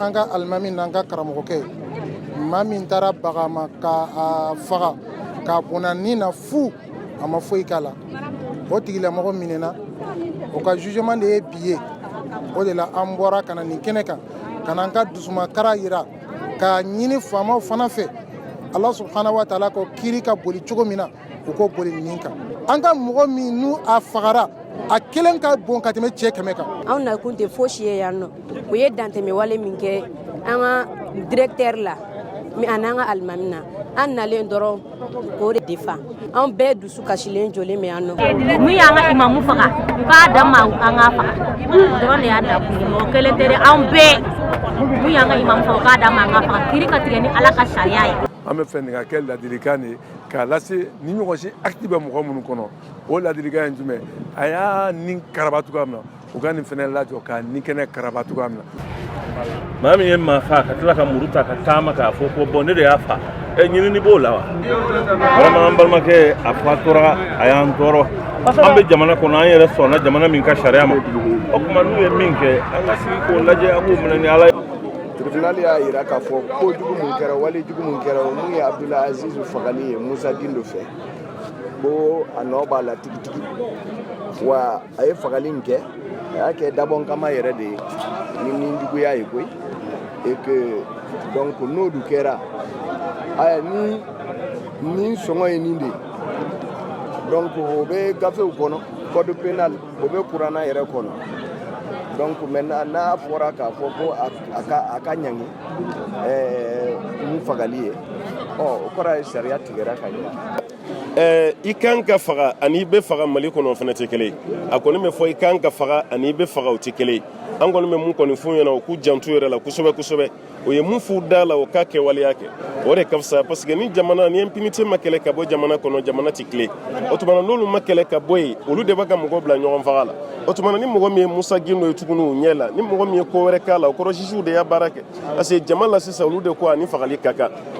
An ka alimami n'an ka karamɔgɔkɛ maa min taara baga ma ka faga k'a bɔnna nin na fu a ma foyi k'a la o tigilamɔgɔ minɛna o ka jugement de ye bi ye o de la an bɔra ka na nin kɛnɛ kan ka na an ka dusumakara yira k'a ɲini faamaw fana fɛ Ala subhanahu wa taala ko kiiri ka boli cogo min na u ko boli nin kan an ka mɔgɔ min n'u a fagara a kelen ka bon ka tɛmɛ cɛ 100 kan. Anw na kun tɛ fosi ye yan nɔ u ye dantɛmɛ wale min kɛ an ka directeur la an n'an ka alimami na an nalen dɔrɔn k'o de defa an bɛɛ dusu kasilen jɔlen bɛ yan nɔ. Mun y'an ka imamu faga u k'a dan ma an k'a faga dɔrɔn de y'a da kun ye mɔgɔ kelen tɛ dɛ an bɛɛ mun y'an ka imamu faga u k'a dan ma an k'a faga kiiri ka tigɛ ni Ala ka sariya ye. An bɛ fɛ nin ka kɛ ladilikan de ye k'a lase ni ɲɔgɔn si acte bɛ mɔgɔ minnu kɔnɔ o ladilikan ye jumɛn a y'a nin karaba cogoya min na u ka nin fɛnɛ lajɔ k'a nin kɛnɛ karaba cogoya min na. Maa min ye maa faa ka tila ka muru ta ka taama k'a fɔ ko bɔn ne de y'a faa ɲinini b'o la wa vraiment an balimakɛ a fatura a y'an tɔɔrɔ an bɛ jamana kɔnɔ an yɛrɛ sɔnna jamana min ka sariya ma o tuma n'u ye min kɛ an ka sigi k'o lajɛ an k'o minɛ ni Ala ye. Tribunal y'a yira k'a fɔ ko jugu mun kɛra wale jugu mun kɛra mun ye Abdulaye Azizu fagali ye Musa Gindo fɛ ko a nɔ b'a la tigitigi wa a ye fagali in kɛ a y'a kɛ dabɔn kama yɛrɛ de ye ni nin juguya ye koyi et que donc n'o du kɛra aya ni sɔngɔ ye nin de donc o bɛ gafew kɔnɔ code pénal o bɛ kuranna yɛrɛ kɔnɔ. Donc maintenant n'a fɔra k'a fɔ ko a ka ɲangi mun fagali ye o kɔrɔ ye sariya tigɛra ka ɲɛ. I kan ka faga ani I bɛ faga Mali kɔnɔ fana tɛ kelen ye a kɔni bɛ fɔ I kan ka faga ani I bɛ faga o tɛ kelen ye an kɔni bɛ mun kɔni f'u ɲɛna u k'u janto yɛrɛ la kosɛbɛ kosɛbɛ o ye mun f'u da la o k'a kɛwaleya kɛ o de ka fisa parce que ni jamana ni impunité ma kɛlɛ ka bɔ jamana kɔnɔ jamana tɛ tilen o tuma n'olu ma kɛlɛ ka bɔ yen olu de b'a ka mɔgɔ bila ɲɔgɔn faga la o tuma ni mɔgɔ min ye Musa Gindo ye tuguni u ɲɛ la ni mɔgɔ min ye ko wɛrɛ k'a la o kɔrɔ juges de y'a baara kɛ parce que jama la sisan olu de ko ani fagali ka kan.